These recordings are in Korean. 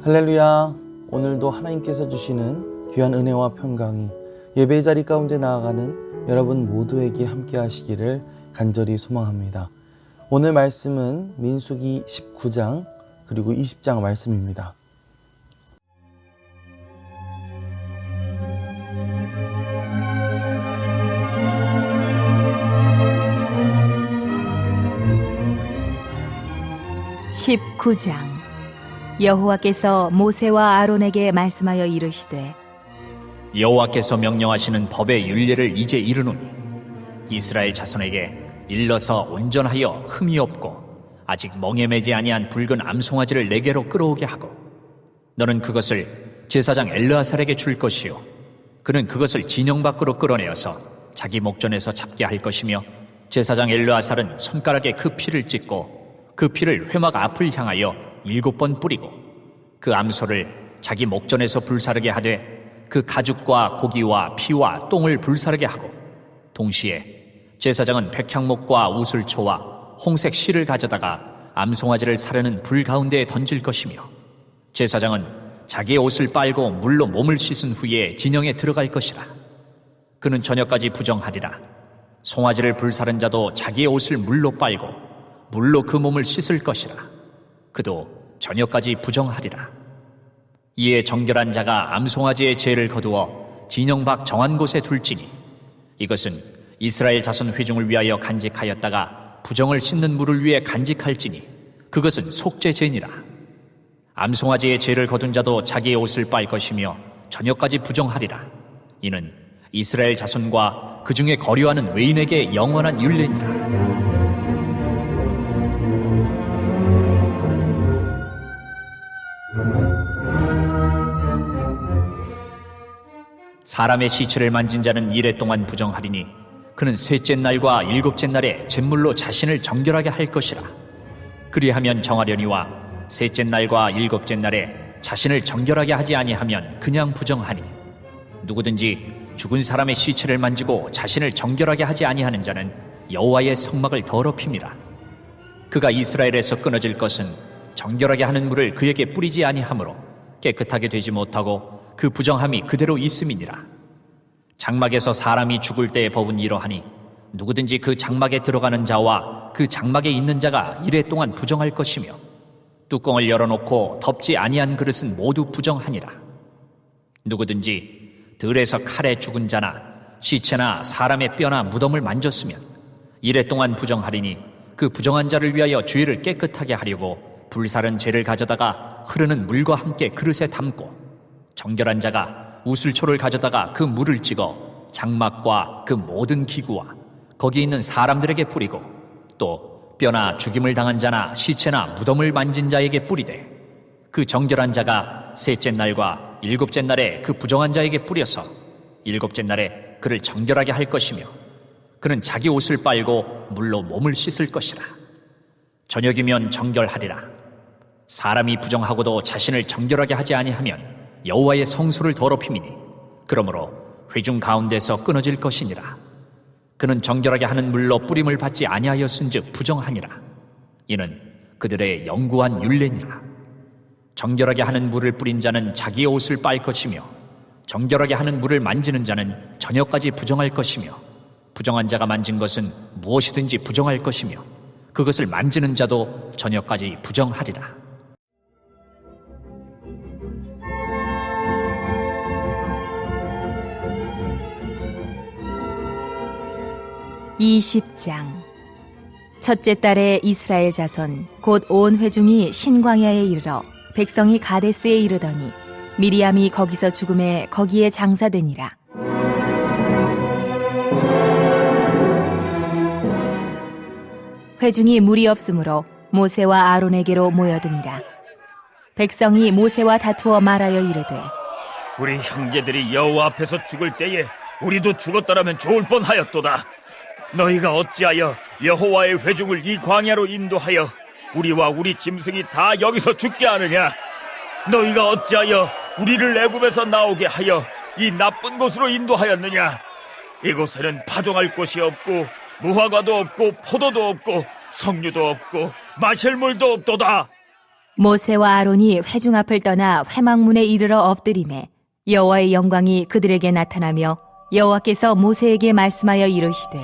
할렐루야. 오늘도 하나님께서 주시는 귀한 은혜와 평강이 예배의 자리 가운데 나아가는 여러분 모두에게 함께 하시기를 간절히 소망합니다. 오늘 말씀은 민수기 19장 그리고 20장 말씀입니다. (19장) 여호와께서 모세와 아론에게 말씀하여 이르시되 여호와께서 명령하시는 법의 율례를 이제 이르노니 이스라엘 자손에게 일러서 온전하여 흠이 없고 아직 멍에 매지 아니한 붉은 암송아지를 내게로 끌어오게 하고 너는 그것을 제사장 엘르아살에게 줄 것이요 그는 그것을 진영 밖으로 끌어내어서 자기 목전에서 잡게 할 것이며 제사장 엘르아살은 손가락에 그 피를 찍고 그 피를 회막 앞을 향하여 7번 뿌리고 그 암소를 자기 목전에서 불사르게 하되 그 가죽과 고기와 피와 똥을 불사르게 하고 동시에 제사장은 백향목과 우슬초와 홍색 실을 가져다가 암송아지를 사르는 불 가운데에 던질 것이며 제사장은 자기의 옷을 빨고 물로 몸을 씻은 후에 진영에 들어갈 것이라. 그는 저녁까지 부정하리라. 송아지를 불사른 자도 자기의 옷을 물로 빨고 물로 그 몸을 씻을 것이라. 그도 저녁까지 부정하리라. 이에 정결한 자가 암송아지의 죄를 거두어 진영 밖 정한 곳에 둘지니 이것은 이스라엘 자손 회중을 위하여 간직하였다가 부정을 씻는 물을 위해 간직할지니 그것은 속죄죄니라. 암송아지의 죄를 거둔 자도 자기의 옷을 빨 것이며 저녁까지 부정하리라. 이는 이스라엘 자손과 그 중에 거류하는 외인에게 영원한 율례니라. 사람의 시체를 만진 자는 이레 동안 부정하리니 그는 셋째 날과 일곱째 날에 잿물로 자신을 정결하게 할 것이라. 그리하면 정하려니와 셋째 날과 일곱째 날에 자신을 정결하게 하지 아니하면 그냥 부정하니 누구든지 죽은 사람의 시체를 만지고 자신을 정결하게 하지 아니하는 자는 여호와의 성막을 더럽힙니다. 그가 이스라엘에서 끊어질 것은 정결하게 하는 물을 그에게 뿌리지 아니하므로 깨끗하게 되지 못하고 그 부정함이 그대로 있음이니라. 장막에서 사람이 죽을 때의 법은 이러하니 누구든지 그 장막에 들어가는 자와 그 장막에 있는 자가 이레 동안 부정할 것이며 뚜껑을 열어놓고 덮지 아니한 그릇은 모두 부정하니라. 누구든지 들에서 칼에 죽은 자나 시체나 사람의 뼈나 무덤을 만졌으면 이레 동안 부정하리니 그 부정한 자를 위하여 죄를 깨끗하게 하려고 불사른 죄를 가져다가 흐르는 물과 함께 그릇에 담고 정결한 자가 우슬초를 가져다가 그 물을 찍어 장막과 그 모든 기구와 거기 있는 사람들에게 뿌리고 또 뼈나 죽임을 당한 자나 시체나 무덤을 만진 자에게 뿌리되 그 정결한 자가 셋째 날과 일곱째 날에 그 부정한 자에게 뿌려서 일곱째 날에 그를 정결하게 할 것이며 그는 자기 옷을 빨고 물로 몸을 씻을 것이라. 저녁이면 정결하리라. 사람이 부정하고도 자신을 정결하게 하지 아니하면 여호와의 성소를 더럽힘이니 그러므로 회중 가운데서 끊어질 것이니라. 그는 정결하게 하는 물로 뿌림을 받지 아니하였은즉 부정하니라. 이는 그들의 영구한 율례니라. 정결하게 하는 물을 뿌린 자는 자기의 옷을 빨 것이며 정결하게 하는 물을 만지는 자는 저녁까지 부정할 것이며 부정한 자가 만진 것은 무엇이든지 부정할 것이며 그것을 만지는 자도 저녁까지 부정하리라. (20장) 첫째 달에 이스라엘 자손 곧 온 회중이 신광야에 이르러 백성이 가데스에 이르더니 미리암이 거기서 죽음에 거기에 장사되니라. 회중이 물이 없으므로 모세와 아론에게로 모여드니라. 백성이 모세와 다투어 말하여 이르되 우리 형제들이 여호와 앞에서 죽을 때에 우리도 죽었더라면 좋을 뻔하였도다. 너희가 어찌하여 여호와의 회중을 이 광야로 인도하여 우리와 우리 짐승이 다 여기서 죽게 하느냐? 너희가 어찌하여 우리를 애굽에서 나오게 하여 이 나쁜 곳으로 인도하였느냐? 이곳에는 파종할 곳이 없고 무화과도 없고 포도도 없고 석류도 없고 마실 물도 없도다. 모세와 아론이 회중 앞을 떠나 회막문에 이르러 엎드리매 여호와의 영광이 그들에게 나타나며 여호와께서 모세에게 말씀하여 이르시되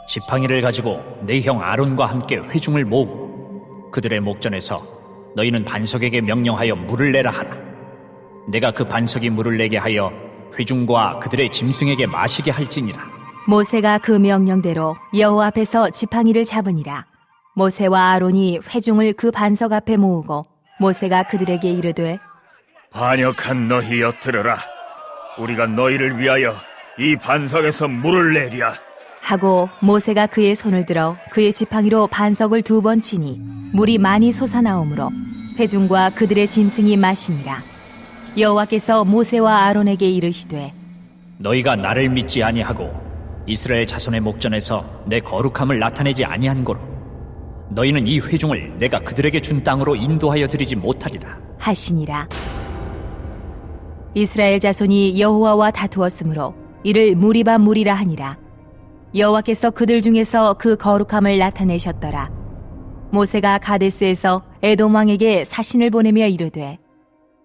지팡이를 가지고 네 형 아론과 함께 회중을 모으고 그들의 목전에서 너희는 반석에게 명령하여 물을 내라 하라. 내가 그 반석이 물을 내게 하여 회중과 그들의 짐승에게 마시게 할지니라. 모세가 그 명령대로 여호와 앞에서 지팡이를 잡으니라. 모세와 아론이 회중을 그 반석 앞에 모으고 모세가 그들에게 이르되 반역한 너희여 들으라. 우리가 너희를 위하여 이 반석에서 물을 내랴. 하고 모세가 그의 손을 들어 그의 지팡이로 반석을 2번 치니 물이 많이 솟아나오므로 회중과 그들의 짐승이 마시니라. 여호와께서 모세와 아론에게 이르시되 너희가 나를 믿지 아니하고 이스라엘 자손의 목전에서 내 거룩함을 나타내지 아니한 고로 너희는 이 회중을 내가 그들에게 준 땅으로 인도하여 드리지 못하리라. 하시니라. 이스라엘 자손이 여호와와 다투었으므로 이를 무리바 무리라 하니라. 여호와께서 그들 중에서 그 거룩함을 나타내셨더라. 모세가 가데스에서 에돔 왕에게 사신을 보내며 이르되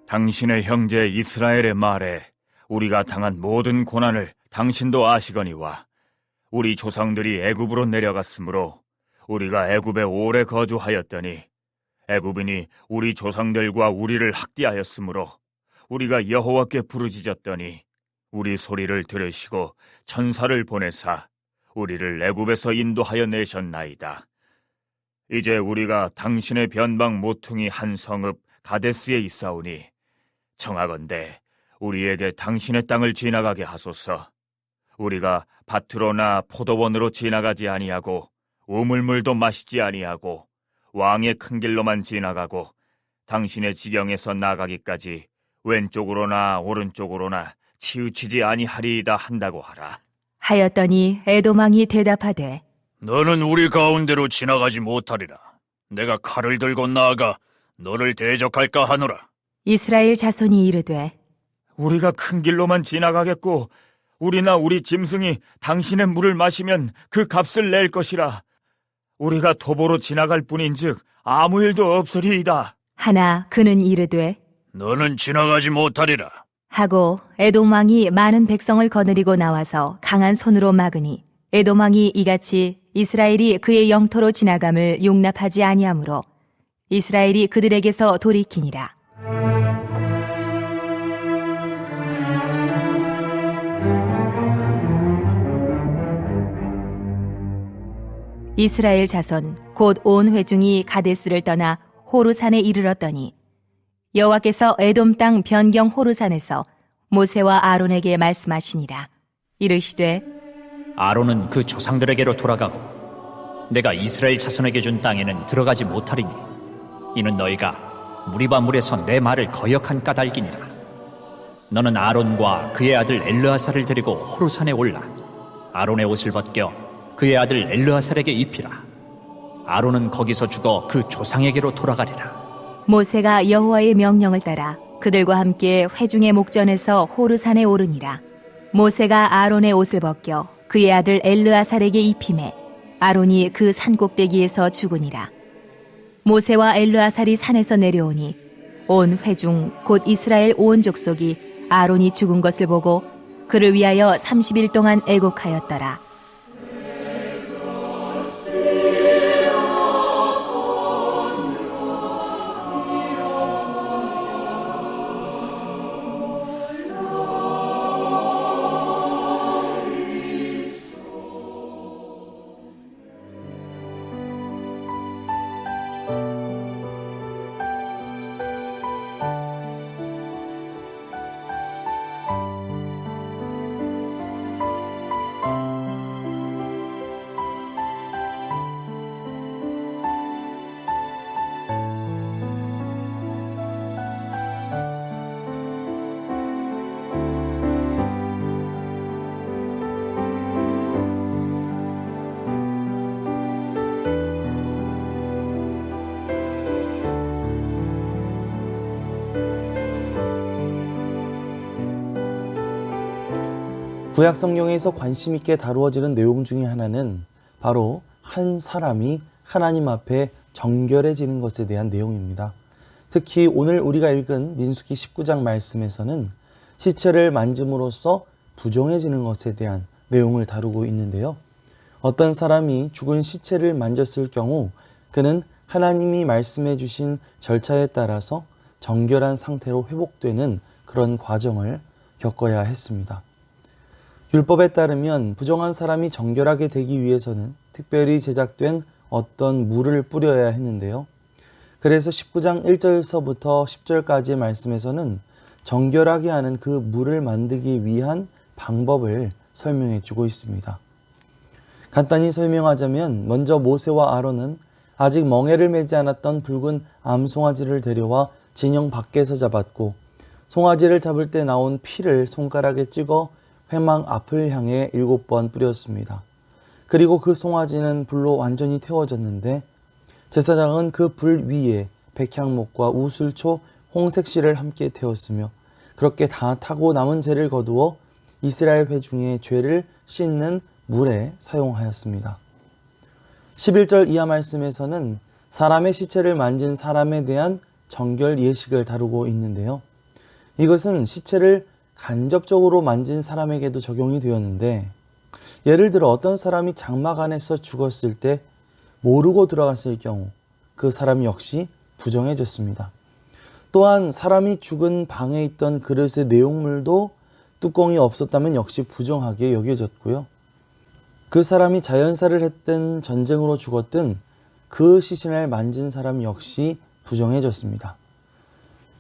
당신의 형제 이스라엘의 말에 우리가 당한 모든 고난을 당신도 아시거니와 우리 조상들이 애굽으로 내려갔으므로 우리가 애굽에 오래 거주하였더니 애굽인이 우리 조상들과 우리를 학대하였으므로 우리가 여호와께 부르짖었더니 우리 소리를 들으시고 천사를 보내사 우리를 애굽에서 인도하여 내셨나이다. 이제 우리가 당신의 변방 모퉁이 한 성읍 가데스에 있사오니 청하건대 우리에게 당신의 땅을 지나가게 하소서. 우리가 밭으로나 포도원으로 지나가지 아니하고 우물물도 마시지 아니하고 왕의 큰 길로만 지나가고 당신의 지경에서 나가기까지 왼쪽으로나 오른쪽으로나 치우치지 아니하리이다 한다고 하라. 하였더니 에돔 왕이 대답하되 너는 우리 가운데로 지나가지 못하리라. 내가 칼을 들고 나아가 너를 대적할까 하노라. 이스라엘 자손이 이르되 우리가 큰 길로만 지나가겠고 우리나 우리 짐승이 당신의 물을 마시면 그 값을 낼 것이라. 우리가 도보로 지나갈 뿐인즉 아무 일도 없으리이다. 하나 그는 이르되 너는 지나가지 못하리라. 하고 에돔 왕이 많은 백성을 거느리고 나와서 강한 손으로 막으니 에돔 왕이 이같이 이스라엘이 그의 영토로 지나감을 용납하지 아니하므로 이스라엘이 그들에게서 돌이키니라. 이스라엘 자손 곧 온 회중이 가데스를 떠나 호르산에 이르렀더니 여호와께서 에돔 땅 변경 호르산에서 모세와 아론에게 말씀하시니라. 이르시되 아론은 그 조상들에게로 돌아가고 내가 이스라엘 자손에게 준 땅에는 들어가지 못하리니 이는 너희가 무리바 물에서 내 말을 거역한 까닭이니라. 너는 아론과 그의 아들 엘르아살을 데리고 호르산에 올라 아론의 옷을 벗겨 그의 아들 엘르아살에게 입히라. 아론은 거기서 죽어 그 조상에게로 돌아가리라. 모세가 여호와의 명령을 따라 그들과 함께 회중의 목전에서 호르산에 오르니라. 모세가 아론의 옷을 벗겨 그의 아들 엘르아살에게 입히매 아론이 그 산 꼭대기에서 죽으니라. 모세와 엘르아살이 산에서 내려오니 온 회중 곧 이스라엘 온 족속이 아론이 죽은 것을 보고 그를 위하여 30일 동안 애곡하였더라. 구약 성경에서 관심 있게 다루어지는 내용 중에 하나는 바로 한 사람이 하나님 앞에 정결해지는 것에 대한 내용입니다. 특히 오늘 우리가 읽은 민수기 19장 말씀에서는 시체를 만짐으로써 부정해지는 것에 대한 내용을 다루고 있는데요. 어떤 사람이 죽은 시체를 만졌을 경우 그는 하나님이 말씀해 주신 절차에 따라서 정결한 상태로 회복되는 그런 과정을 겪어야 했습니다. 율법에 따르면 부정한 사람이 정결하게 되기 위해서는 특별히 제작된 어떤 물을 뿌려야 했는데요. 그래서 19장 1절서부터 10절까지의 말씀에서는 정결하게 하는 그 물을 만들기 위한 방법을 설명해 주고 있습니다. 간단히 설명하자면 먼저 모세와 아론은 아직 멍에를 매지 않았던 붉은 암송아지를 데려와 진영 밖에서 잡았고 송아지를 잡을 때 나온 피를 손가락에 찍어 회막 앞을 향해 7번 뿌렸습니다. 그리고 그 송아지는 불로 완전히 태워졌는데 제사장은 그 불 위에 백향목과 우슬초, 홍색실을 함께 태웠으며 그렇게 다 타고 남은 재를 거두어 이스라엘 회중의 죄를 씻는 물에 사용하였습니다. 11절 이하 말씀에서는 사람의 시체를 만진 사람에 대한 정결 예식을 다루고 있는데요. 이것은 시체를 간접적으로 만진 사람에게도 적용이 되었는데 예를 들어 어떤 사람이 장막 안에서 죽었을 때 모르고 들어갔을 경우 그 사람 역시 부정해졌습니다. 또한 사람이 죽은 방에 있던 그릇의 내용물도 뚜껑이 없었다면 역시 부정하게 여겨졌고요. 그 사람이 자연사를 했든 전쟁으로 죽었든 그 시신을 만진 사람 역시 부정해졌습니다.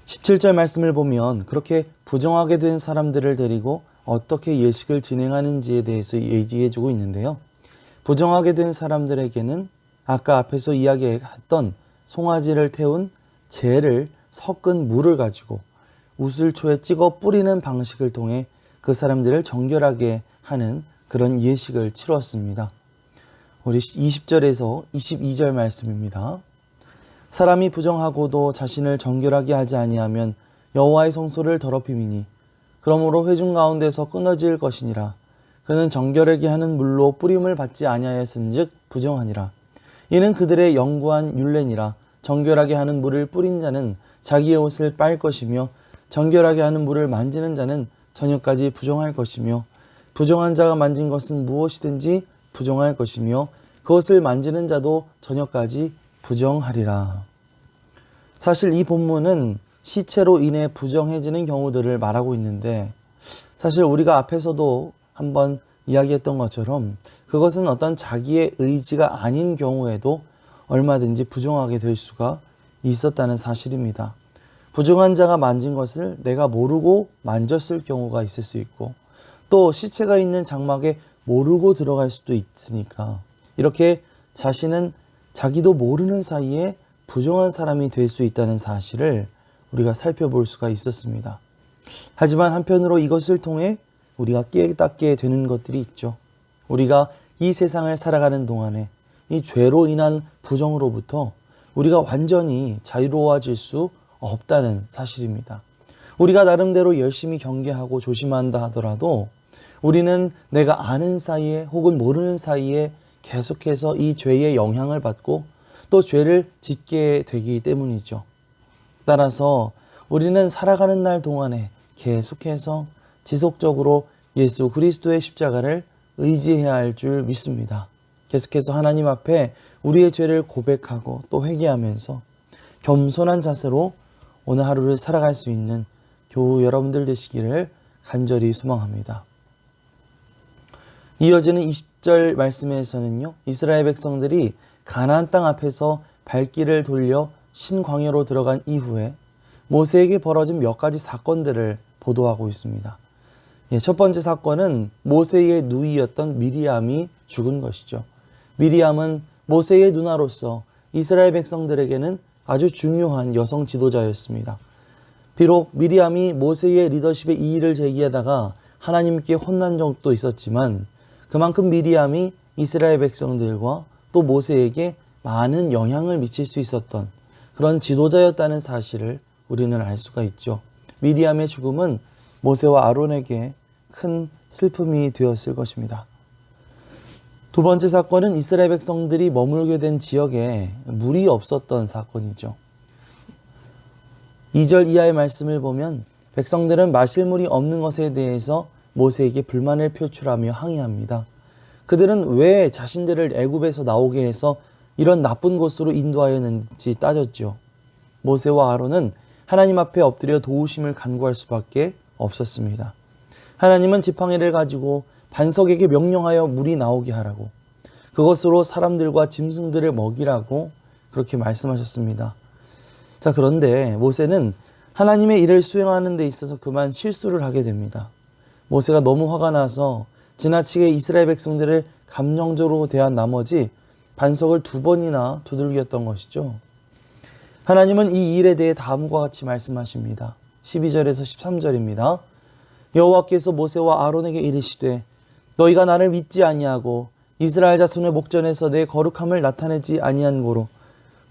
17절 말씀을 보면 그렇게 부정하게 된 사람들을 데리고 어떻게 예식을 진행하는지에 대해서 얘기해주고 있는데요. 부정하게 된 사람들에게는 아까 앞에서 이야기했던 송아지를 태운 재를 섞은 물을 가지고 우슬초에 찍어 뿌리는 방식을 통해 그 사람들을 정결하게 하는 그런 예식을 치렀습니다. 우리 20절에서 22절 말씀입니다. 사람이 부정하고도 자신을 정결하게 하지 아니하면 여호와의 성소를 더럽힘이니 그러므로 회중 가운데서 끊어질 것이니라. 그는 정결하게 하는 물로 뿌림을 받지 아니하였은즉 부정하니라. 이는 그들의 영구한 율례니라. 정결하게 하는 물을 뿌린 자는 자기의 옷을 빨 것이며 정결하게 하는 물을 만지는 자는 저녁까지 부정할 것이며 부정한 자가 만진 것은 무엇이든지 부정할 것이며 그것을 만지는 자도 저녁까지 부정하리라. 사실 이 본문은 시체로 인해 부정해지는 경우들을 말하고 있는데 사실 우리가 앞에서도 한번 이야기했던 것처럼 그것은 어떤 자기의 의지가 아닌 경우에도 얼마든지 부정하게 될 수가 있었다는 사실입니다. 부정한 자가 만진 것을 내가 모르고 만졌을 경우가 있을 수 있고 또 시체가 있는 장막에 모르고 들어갈 수도 있으니까 이렇게 자신은 자기도 모르는 사이에 부정한 사람이 될 수 있다는 사실을 우리가 살펴볼 수가 있었습니다. 하지만 한편으로 이것을 통해 우리가 깨닫게 되는 것들이 있죠. 우리가 이 세상을 살아가는 동안에 이 죄로 인한 부정으로부터 우리가 완전히 자유로워질 수 없다는 사실입니다. 우리가 나름대로 열심히 경계하고 조심한다 하더라도 우리는 내가 아는 사이에 혹은 모르는 사이에 계속해서 이 죄의 영향을 받고 또 죄를 짓게 되기 때문이죠. 따라서 우리는 살아가는 날 동안에 계속해서 지속적으로 예수 그리스도의 십자가를 의지해야 할 줄 믿습니다. 계속해서 하나님 앞에 우리의 죄를 고백하고 또 회개하면서 겸손한 자세로 오늘 하루를 살아갈 수 있는 교우 여러분들 되시기를 간절히 소망합니다. 이어지는 20절 말씀에서는요, 이스라엘 백성들이 가나안 땅 앞에서 발길을 돌려 신광야로 들어간 이후에 모세에게 벌어진 몇 가지 사건들을 보도하고 있습니다. 첫 번째 사건은 모세의 누이였던 미리암이 죽은 것이죠. 미리암은 모세의 누나로서 이스라엘 백성들에게는 아주 중요한 여성 지도자였습니다. 비록 미리암이 모세의 리더십에 이의를 제기하다가 하나님께 혼난 적도 있었지만 그만큼 미리암이 이스라엘 백성들과 또 모세에게 많은 영향을 미칠 수 있었던 그런 지도자였다는 사실을 우리는 알 수가 있죠. 미리암의 죽음은 모세와 아론에게 큰 슬픔이 되었을 것입니다. 두 번째 사건은 이스라엘 백성들이 머물게 된 지역에 물이 없었던 사건이죠. 2절 이하의 말씀을 보면 백성들은 마실 물이 없는 것에 대해서 모세에게 불만을 표출하며 항의합니다. 그들은 왜 자신들을 애굽에서 나오게 해서 이런 나쁜 곳으로 인도하였는지 따졌죠. 모세와 아론은 하나님 앞에 엎드려 도우심을 간구할 수밖에 없었습니다. 하나님은 지팡이를 가지고 반석에게 명령하여 물이 나오게 하라고, 그것으로 사람들과 짐승들을 먹이라고 그렇게 말씀하셨습니다. 자, 그런데 모세는 하나님의 일을 수행하는 데 있어서 그만 실수를 하게 됩니다. 모세가 너무 화가 나서 지나치게 이스라엘 백성들을 감정적으로 대한 나머지 반석을 2번이나 두들겼던 것이죠. 하나님은 이 일에 대해 다음과 같이 말씀하십니다. 12절에서 13절입니다. 여호와께서 모세와 아론에게 이르시되 너희가 나를 믿지 아니하고 이스라엘 자손의 목전에서 내 거룩함을 나타내지 아니한 고로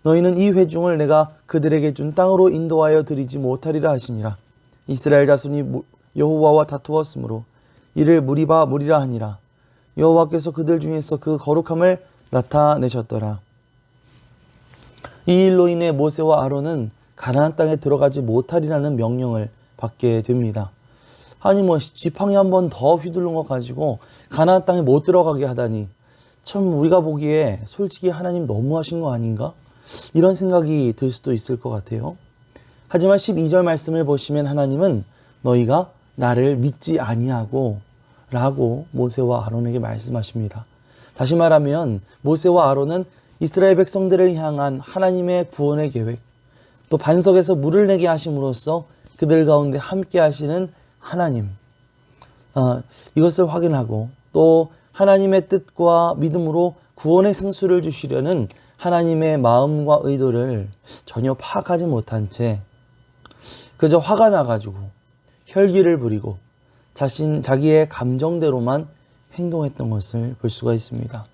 너희는 이 회중을 내가 그들에게 준 땅으로 인도하여 드리지 못하리라 하시니라. 이스라엘 자손이 여호와와 다투었으므로 이를 무리바 무리라 하니라. 여호와께서 그들 중에서 그 거룩함을 나타내셨더라. 이 일로 인해 모세와 아론은 가나안 땅에 들어가지 못하리라는 명령을 받게 됩니다. 아니 지팡이 한 번 더 휘두른 것 가지고 가나안 땅에 못 들어가게 하다니, 참 우리가 보기에 솔직히 하나님 너무하신 거 아닌가? 이런 생각이 들 수도 있을 것 같아요. 하지만 12절 말씀을 보시면 하나님은 너희가 나를 믿지 아니하고 라고 모세와 아론에게 말씀하십니다. 다시 말하면 모세와 아론은 이스라엘 백성들을 향한 하나님의 구원의 계획, 또 반석에서 물을 내게 하심으로써 그들 가운데 함께 하시는 하나님, 이것을 확인하고 또 하나님의 뜻과 믿음으로 구원의 생수를 주시려는 하나님의 마음과 의도를 전혀 파악하지 못한 채 그저 화가 나가지고 혈기를 부리고 자기의 감정대로만 행동했던 것을 볼 수가 있습니다.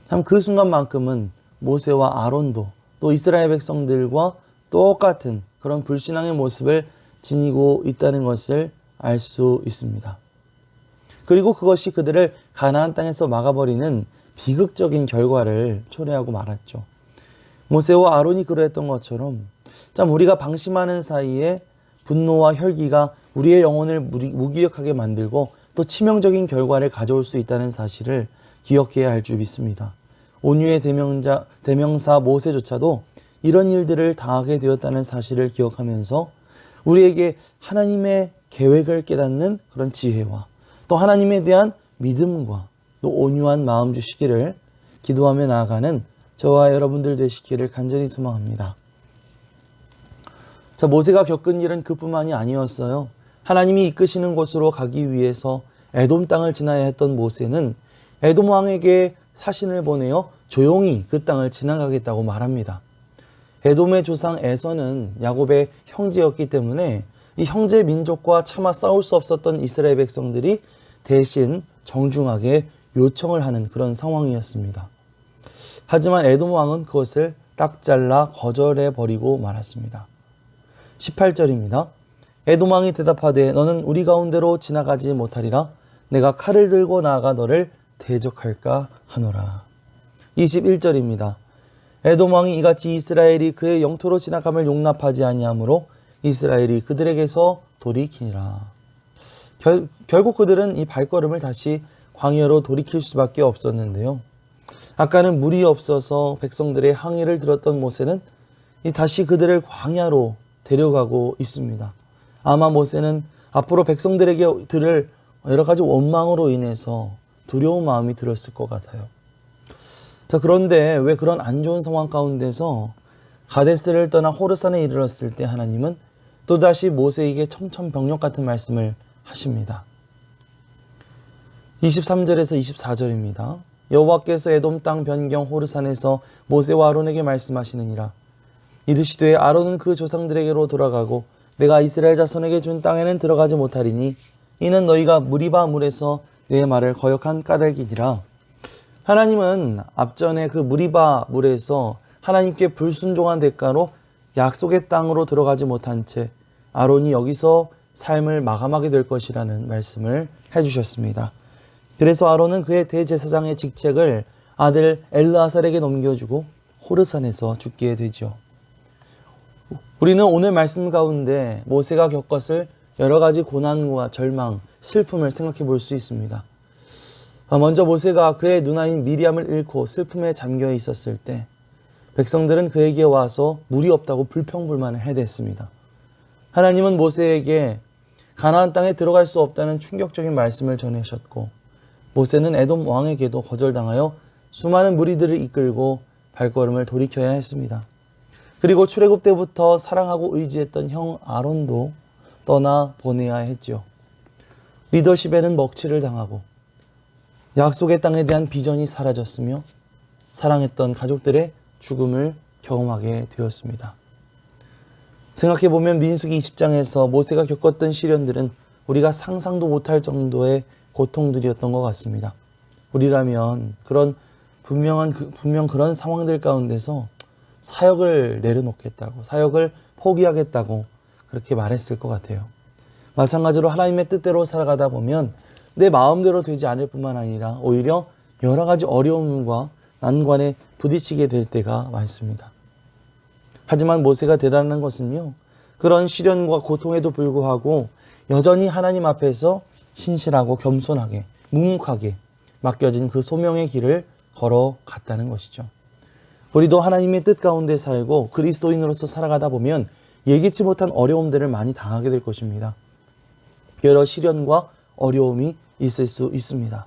참 그 순간만큼은 모세와 아론도 또 이스라엘 백성들과 똑같은 그런 불신앙의 모습을 지니고 있다는 것을 알 수 있습니다. 그리고 그것이 그들을 가나안 땅에서 막아버리는 비극적인 결과를 초래하고 말았죠. 모세와 아론이 그러했던 것처럼 참 우리가 방심하는 사이에 분노와 혈기가 우리의 영혼을 무기력하게 만들고 또 치명적인 결과를 가져올 수 있다는 사실을 기억해야 할 줄 믿습니다. 온유의 대명사 모세조차도 이런 일들을 당하게 되었다는 사실을 기억하면서 우리에게 하나님의 계획을 깨닫는 그런 지혜와 또 하나님에 대한 믿음과 또 온유한 마음 주시기를 기도하며 나아가는 저와 여러분들 되시기를 간절히 소망합니다. 자, 모세가 겪은 일은 그뿐만이 아니었어요. 하나님이 이끄시는 곳으로 가기 위해서 에돔 땅을 지나야 했던 모세는 에돔 왕에게 사신을 보내어 조용히 그 땅을 지나가겠다고 말합니다. 에돔의 조상 에서는 야곱의 형제였기 때문에 이 형제 민족과 차마 싸울 수 없었던 이스라엘 백성들이 대신 정중하게 요청을 하는 그런 상황이었습니다. 하지만 에돔 왕은 그것을 딱 잘라 거절해 버리고 말았습니다. 18절입니다. 에돔 왕이 대답하되 너는 우리 가운데로 지나가지 못하리라. 내가 칼을 들고 나아가 너를 대적할까 하노라. 21절입니다. 에돔 왕이 이같이 이스라엘이 그의 영토로 지나감을 용납하지 아니하므로 이스라엘이 그들에게서 돌이키니라. 결국 그들은 이 발걸음을 다시 광야로 돌이킬 수밖에 없었는데요. 아까는 물이 없어서 백성들의 항의를 들었던 모세는 다시 그들을 광야로 데려가고 있습니다. 아마 모세는 앞으로 백성들에게 들을 여러 가지 원망으로 인해서 두려운 마음이 들었을 것 같아요. 자, 그런데 왜 그런 안 좋은 상황 가운데서 가데스를 떠나 호르산에 이르렀을 때 하나님은 또다시 모세에게 청천벽력 같은 말씀을 하십니다. 23절에서 24절입니다. 여호와께서 에돔 땅 변경 호르산에서 모세와 아론에게 말씀하시느니라. 이르시되 아론은 그 조상들에게로 돌아가고 내가 이스라엘 자손에게 준 땅에는 들어가지 못하리니 이는 너희가 무리바 물에서 내 말을 거역한 까닭이니라. 하나님은 앞전에 그 무리바 물에서 하나님께 불순종한 대가로 약속의 땅으로 들어가지 못한 채 아론이 여기서 삶을 마감하게 될 것이라는 말씀을 해주셨습니다. 그래서 아론은 그의 대제사장의 직책을 아들 엘르아살에게 넘겨주고 호르산에서 죽게 되죠. 우리는 오늘 말씀 가운데 모세가 겪었을 여러 가지 고난과 절망, 슬픔을 생각해 볼 수 있습니다. 먼저 모세가 그의 누나인 미리암을 잃고 슬픔에 잠겨 있었을 때 백성들은 그에게 와서 물이 없다고 불평불만을 해댔습니다. 하나님은 모세에게 가나안 땅에 들어갈 수 없다는 충격적인 말씀을 전하셨고, 모세는 에돔 왕에게도 거절당하여 수많은 무리들을 이끌고 발걸음을 돌이켜야 했습니다. 그리고 출애굽 때부터 사랑하고 의지했던 형 아론도 떠나 보내야 했죠. 리더십에는 먹칠을 당하고 약속의 땅에 대한 비전이 사라졌으며 사랑했던 가족들의 죽음을 경험하게 되었습니다. 생각해보면 민수기 20장에서 모세가 겪었던 시련들은 우리가 상상도 못할 정도의 고통들이었던 것 같습니다. 우리라면 분명 그런 상황들 가운데서 사역을 내려놓겠다고, 사역을 포기하겠다고 그렇게 말했을 것 같아요. 마찬가지로 하나님의 뜻대로 살아가다 보면 내 마음대로 되지 않을 뿐만 아니라 오히려 여러 가지 어려움과 난관에 부딪히게 될 때가 많습니다. 하지만 모세가 대단한 것은요, 그런 시련과 고통에도 불구하고 여전히 하나님 앞에서 신실하고 겸손하게 묵묵하게 맡겨진 그 소명의 길을 걸어갔다는 것이죠. 우리도 하나님의 뜻 가운데 살고 그리스도인으로서 살아가다 보면 예기치 못한 어려움들을 많이 당하게 될 것입니다. 여러 시련과 어려움이 있을 수 있습니다.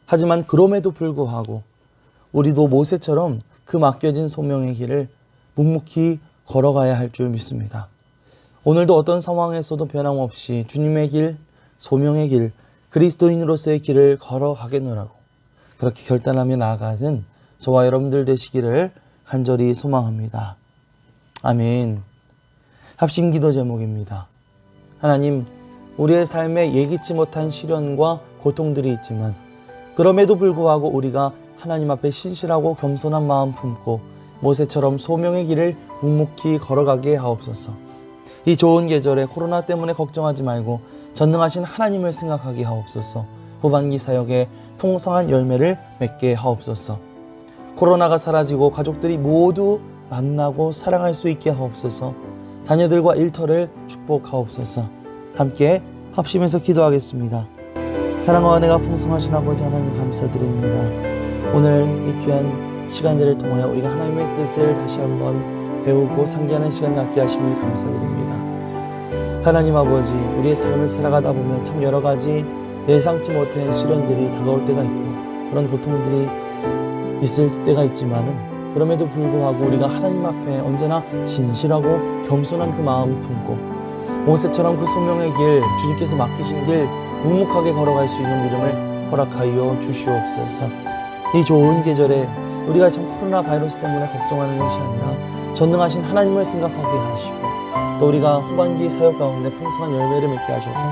하지만 그럼에도 불구하고 우리도 모세처럼 그 맡겨진 소명의 길을 묵묵히 걸어가야 할 줄 믿습니다. 오늘도 어떤 상황에서도 변함없이 주님의 길, 소명의 길, 그리스도인으로서의 길을 걸어가겠노라고 그렇게 결단하며 나아가는 저와 여러분들 되시기를 간절히 소망합니다. 아멘. 합심 기도 제목입니다. 하나님, 우리의 삶에 예기치 못한 시련과 고통들이 있지만 그럼에도 불구하고 우리가 하나님 앞에 신실하고 겸손한 마음 품고 모세처럼 소명의 길을 묵묵히 걸어가게 하옵소서. 이 좋은 계절에 코로나 때문에 걱정하지 말고 전능하신 하나님을 생각하게 하옵소서. 후반기 사역에 풍성한 열매를 맺게 하옵소서. 코로나가 사라지고 가족들이 모두 만나고 사랑할 수 있게 하옵소서. 자녀들과 일터를 축복하옵소서. 함께 합심해서 기도하겠습니다. 사랑과 은혜가 풍성하신 아버지 하나님 감사드립니다. 오늘 이 귀한 시간들을 통하여 우리가 하나님의 뜻을 다시 한번 배우고 상기하는 시간 갖게 하심을 감사드립니다. 하나님 아버지, 우리의 삶을 살아가다 보면 참 여러 가지 예상치 못한 시련들이 다가올 때가 있고 그런 고통들이 있을 때가 있지만은 그럼에도 불구하고 우리가 하나님 앞에 언제나 신실하고 겸손한 그 마음 품고 모세처럼 그 소명의 길, 주님께서 맡기신 길 묵묵하게 걸어갈 수 있는 믿음을 허락하여 주시옵소서. 이 좋은 계절에 우리가 참 코로나 바이러스 때문에 걱정하는 것이 아니라 전능하신 하나님을 생각하게 하시고 또 우리가 후반기 사역 가운데 풍성한 열매를 맺게 하셔서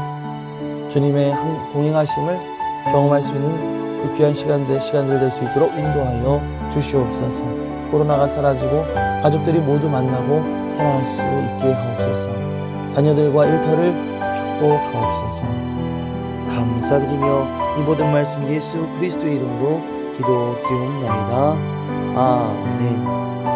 주님의 동행하심을 경험할 수 있는 그 귀한 시간들 될 수 있도록 인도하여 주시옵소서. 코로나가 사라지고 가족들이 모두 만나고 사랑할 수 있게 하옵소서. 자녀들과 일터를 축복하옵소서. 감사드리며 이 모든 말씀 예수 그리스도의 이름으로 기도드리옵나이다. 아멘.